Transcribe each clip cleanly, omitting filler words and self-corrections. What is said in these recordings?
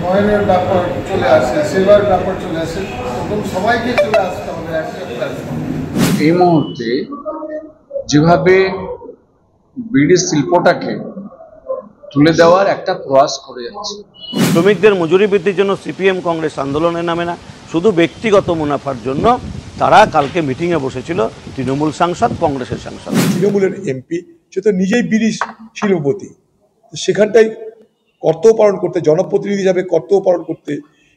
নয়নের ব্যাপার চলে আসে, সেবার ব্যাপার চলে আসে, এবং সবাইকে চলে আসতে হবে একটা প্ল্যাটফর্ম। এই মুহূর্তে যেভাবে বিড়ি শিল্পটাকে তুলে দেওয়ার একটা প্রয়াস করে যাচ্ছে। শ্রমিকদের মজুরি বৃদ্ধির জন্য সিপিএম কংগ্রেস আন্দোলনে নামে না, শুধু ব্যক্তিগত মুনাফার জন্য তারা কালকে মিটিংয়ে বসেছিল তৃণমূল সাংসদ, কংগ্রেসের সাংসদ। তৃণমূলের এমপি সে তো নিজেই বিড়ি শিল্পপতি, সেখানটাই কর্তব্য পালন করতে, জনপ্রতিনিধি হিসাবে কর্তব্য পালন করতে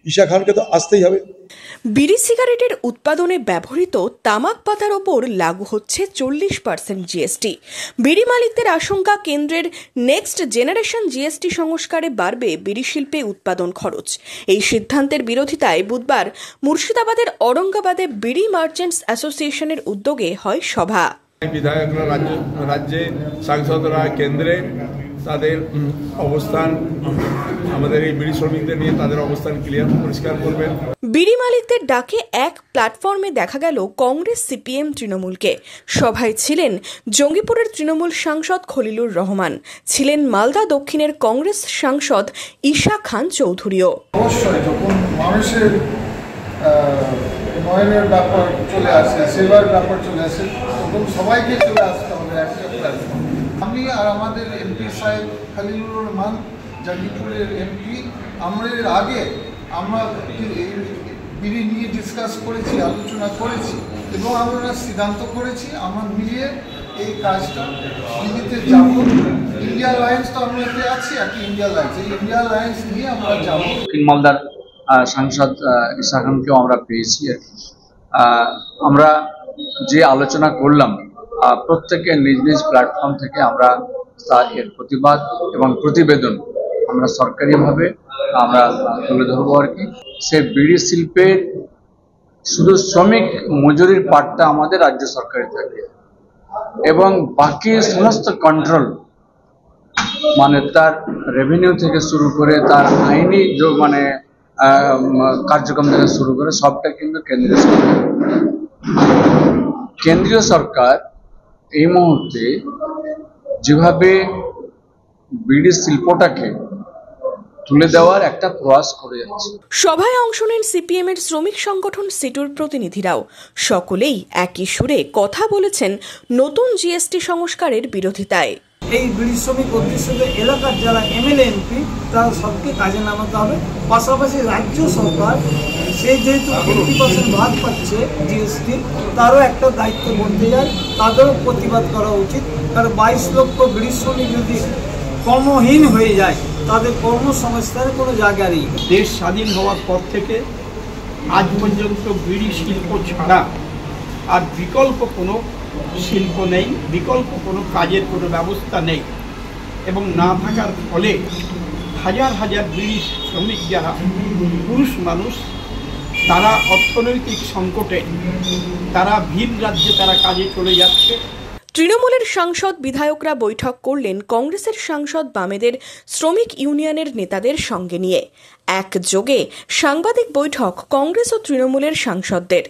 ঈশা খানকে তো আসতেই হবে। বিড়ি সিগারেটের উৎপাদনে ব্যবহৃত তামাক পাতার ওপর লাগু হচ্ছে 40% জিএসটি। বিড়ি মালিকদের আশঙ্কা, কেন্দ্রের নেক্সট জেনারেশন জিএসটি সংস্কারে বাড়বে বিড়ি শিল্পে উৎপাদন খরচ। এই সিদ্ধান্তের বিরোধিতায় বুধবার মুর্শিদাবাদের অরঙ্গাবাদে বিড়ি মার্চেন্টস অ্যাসোসিয়েশনের উদ্যোগে হয় সভা। বিধায়করা রাজ্যে, সাংসদরা কেন্দ্রে তাদের অবস্থান, আমাদের এই বিড়ি শ্রমিকদের নিয়ে তাদের অবস্থান পরিষ্কার করবেন। বিড়ি মালিকদের ডাকে এক প্ল্যাটফর্মে দেখা গেল কংগ্রেস, সিপিএম, তৃণমূলকে। সভায় ছিলেন জঙ্গিপুরের তৃণমূল সাংসদ খলিলুর রহমান, ছিলেন মালদা দক্ষিণের কংগ্রেস সাংসদ ঈশা খান চৌধুরীও। অবশ্যই যখন মানুষের নয়নের ব্যাপার চলে আসে, সেবার ব্যাপার চলে আসে, এবং সবাইকে চলে আসতে হবে একটা প্ল্যাটফর্ম। আমি আর আমাদের এমপি সাহেব খলিলুর রহমান, জঙ্গিপুরের এমপি, আমরা এর আগে আমরা বিড়ি নিয়ে ডিসকাস করেছি, আলোচনা করেছি, এবং আমরা সিদ্ধান্ত করেছি আমরা মিলিয়ে এই কাজটা দিল্লিতে যাব। ইন্ডিয়া অ্যালায়েন্স তো আমরা এতে আছি, একটা ইন্ডিয়া অ্যালায়েন্স, এই ইন্ডিয়া অ্যালায়েন্স নিয়ে আমরা যাব। মালদার সাংসদ ঈশা খানকেও আমরা পেয়েছি। আমরা যে আলোচনা করলাম, প্রত্যেকে নিজ নিজ প্ল্যাটফর্ম থেকে আমরা তার এর প্রতিবাদ এবং প্রতিবেদন আমরা সরকারিভাবে আমরা তুলে ধরবো আর কি। সে বিড়ি শিল্পের শুধু শ্রমিক মজুরির পার্টটা আমাদের রাজ্য সরকারের থাকে, এবং বাকি সমস্ত কন্ট্রোল, মানে তার রেভিনিউ থেকে শুরু করে তার আইনি কার্যক্রম থেকে শুরু করে সবটা কিন্তু কেন্দ্রীয় সরকার এই মুহূর্তে যেভাবে বিড়ি শিল্পটাকে তুলে দেওয়ার একটা প্রয়াস করে যাচ্ছে। সভায় অংশ নেন সিপিএম এর শ্রমিক সংগঠন সিটুর প্রতিনিধিরাও। সকলেই একই সুরে কথা বলেছেন নতুন জিএসটি সংস্কারের বিরোধিতায়। এই বিড়ি শ্রমিক অধ্যুষিত এলাকার যারা এমএলএ এমপি তারা সবকে কাজে নামাতে হবে। পাশাপাশি রাজ্য সরকার সে যেহেতু 50% ভাগ পাচ্ছে জিএসটি, তারও একটা দায়িত্ব বলতে যায়, তাদেরও প্রতিবাদ করা উচিত। কারণ 22 লক্ষ বিড়ি শ্রমিক যদি কর্মহীন হয়ে যায়, তাদের কর্মসংস্থানের কোনো জায়গা নেই। দেশ স্বাধীন হওয়ার পর থেকে আজ পর্যন্ত বিড়ি শিল্প ছাড়া আর বিকল্প কোনো শিল্প নেই, বিকল্প কোনো কাজের কোনো ব্যবস্থা নেই, এবং না থাকার ফলে হাজার হাজার বিড়ি শ্রমিক যারা পুরুষ মানুষ, তারা অর্থনৈতিক সংকটে তারা ভিন রাজ্যে তারা কাজে চলে যাচ্ছে। তৃণমূলের সাংসদ, বিধায়করা বৈঠক করলেন কংগ্রেসের সাংসদ, বামেদের শ্রমিক ইউনিয়নের নেতাদের সঙ্গে নিয়ে। একযোগে সাংবাদিক বৈঠক কংগ্রেস ও তৃণমূলের সাংসদদের।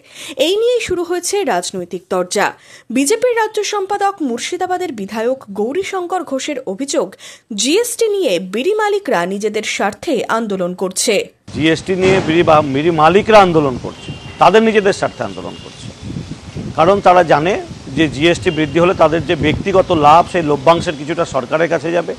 এই নিয়েই শুরু হয়েছে রাজনৈতিক তরজা। বিজেপির রাজ্য সম্পাদক, মুর্শিদাবাদের বিধায়ক গৌরীশঙ্কর ঘোষের অভিযোগ, জিএসটি নিয়ে বিড়ি মালিকরা নিজেদের স্বার্থে আন্দোলন করছে। জিএসটি নিয়ে বিড়ি মালিকরা আন্দোলন করছে, তাদের নিজেদের স্বার্থে আন্দোলন করছে। কারণ তারা জানে যে জিএসটি বৃদ্ধি হলে তাদের যে ব্যক্তিগত লাভ, সেই লভ্যাংশের কিছুটা সরকারের কাছে যাবে।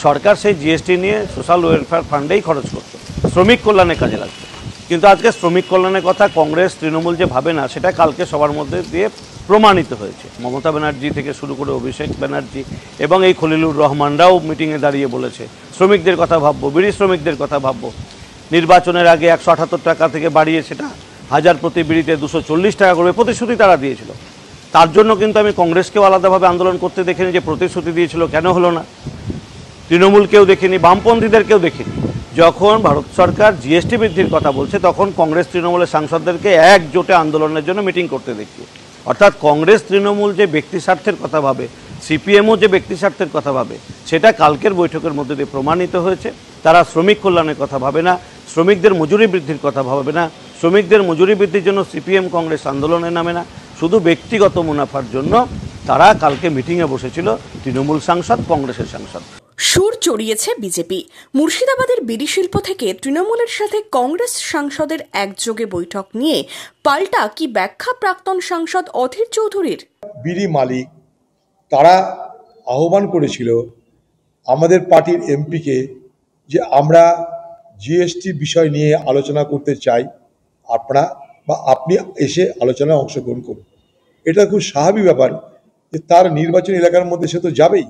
সরকার সেই জিএসটি নিয়ে সোশ্যাল ওয়েলফেয়ার ফান্ডেই খরচ করত, শ্রমিক কল্যাণে কাজে লাগবে। কিন্তু আজকে শ্রমিক কল্যাণের কথা কংগ্রেস, তৃণমূল যে ভাবে না, সেটা কালকে সবার মধ্যে দিয়ে প্রমাণিত হয়েছে। মমতা ব্যানার্জি থেকে শুরু করে অভিষেক ব্যানার্জি এবং এই খলিলুর রহমানরাও মিটিংয়ে দাঁড়িয়ে বলেছে শ্রমিকদের কথা ভাববো, বিড়ি শ্রমিকদের কথা ভাববো। নির্বাচনের আগে 178 টাকা থেকে বাড়িয়ে সেটা 1000 প্রতি বিড়িতে 240 টাকা করবে প্রতিশ্রুতি তারা দিয়েছিল। তার জন্য কিন্তু আমি কংগ্রেসকেও আলাদাভাবে আন্দোলন করতে দেখিনি, যে প্রতিশ্রুতি দিয়েছিল কেন হলো না। তৃণমূলকেও দেখিনি, বামপন্থীদেরকেও দেখিনি। যখন ভারত সরকার জিএসটি বৃদ্ধির কথা বলছে, তখন কংগ্রেস তৃণমূলের সাংসদদেরকে একজোটে আন্দোলনের জন্য মিটিং করতে দেখি। অর্থাৎ কংগ্রেস তৃণমূল যে ব্যক্তি স্বার্থের কথা ভাবে, সিপিএমও যে ব্যক্তি স্বার্থের কথা ভাবে, সেটা কালকের বৈঠকের মধ্যে দিয়ে প্রমাণিত হয়েছে। তারা শ্রমিক কল্যাণের কথা ভাবে না, শ্রমিকদের মজুরি বৃদ্ধির কথা ভাবে না। শ্রমিকদের মজুরি বৃদ্ধির জন্য সিপিএম কংগ্রেস আন্দোলনে নামে না, শুধু ব্যক্তিগত মুনাফার জন্য তারা কালকে মিটিংয়ে বসেছিল তৃণমূল সাংসদ, কংগ্রেসের সাংসদ। সুর চড়িয়েছে বিজেপি। মুর্শিদাবাদের বিড়ি শিল্প থেকে তৃণমূলের সাথে কংগ্রেস সাংসদের একযোগে বৈঠক নিয়ে পাল্টা কি ব্যাখ্যা প্রাক্তন সাংসদ অধীর চৌধুরীর? বিড়ি মালিক তারা আহ্বান করেছিল আমাদের পার্টির এমপিকে যে আমরা জিএসটি বিষয় নিয়ে আলোচনা করতে চাই, আপনি এসে আলোচনায় অংশগ্রহণ করুন। এটা খুব স্বাভাবিক ব্যাপার যে তার নির্বাচনী এলাকার মধ্যে সে তো যাবেই।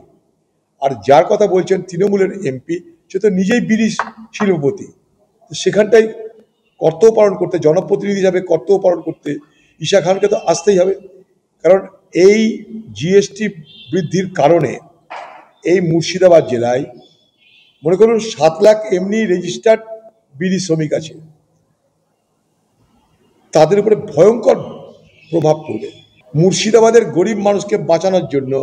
আর যার কথা বলছেন তৃণমূলের এমপি, সে তো নিজেই বিড়ি শিল্পপতি। সেখানটাই কর্তব্য পালন করতে, জনপ্রতিনিধি হিসাবে কর্তব্য পালন করতে ঈশা খানকে তো আসতেই হবে। কারণ এই জিএসটি বৃদ্ধির কারণে এই মুর্শিদাবাদ জেলায় মনে করুন 7 লাখ এমনি রেজিস্টার্ড বিড়ি শ্রমিক আছে, তাদের উপরে ভয়ঙ্কর প্রভাব পড়বে। মুর্শিদাবাদের গরিব মানুষকে বাঁচানোর জন্য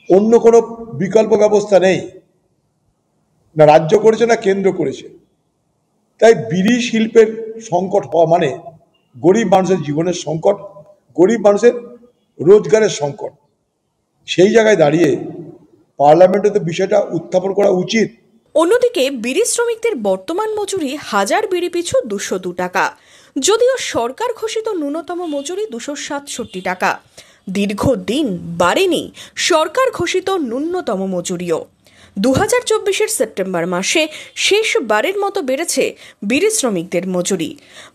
অন্য কোনো বিকল্প ব্যবস্থা নেই, না রাজ্য করেছে না কেন্দ্র করেছে। তাই বিড়ি শিল্পের সংকট হওয়া মানে গরিব মানুষের জীবনের সংকট, গরিব মানুষের রোজগারের সংকট। সেই জায়গায় দাঁড়িয়ে পার্লামেন্টে তো বিষয়টা উত্থাপন করা উচিত। অন্যদিকে বিড়ি শ্রমিকদের বর্তমান মজুরি হাজার বিড়ি পিছু 202 টাকা, যদিও সরকার ঘোষিত ন্যূনতম মজুরি 267 টাকা। দীর্ঘদিন বাড়েনি সরকার ঘোষিত ন্যূনতম মজুরিও। 2024-এর সেপ্টেম্বর মাসে শেষবারের মতো বেড়েছে বিড়ি শ্রমিকদের মজুরি।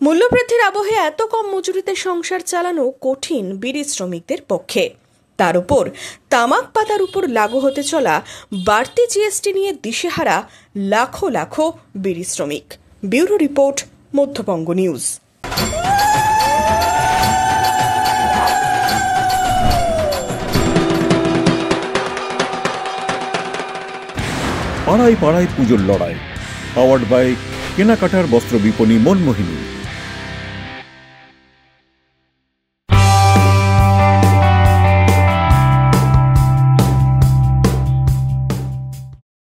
মূল্যবৃদ্ধির আবহে এত কম মজুরিতে সংসার চালানো কঠিন বিড়ি শ্রমিকদের পক্ষে। তার উপর তামাক পাতার উপর লাগু হতে চলা বাড়তি জিএসটি নিয়ে দিশেহারা লাখো লাখো বিড়ি শ্রমিক। Bureau report, Madhyabanga news. পাড়ায় পাড়ায় পুজোর লড়াই, পাওয়ার্ড বাই কেনাকাটার বস্ত্র বিপণী মনমোহিনী।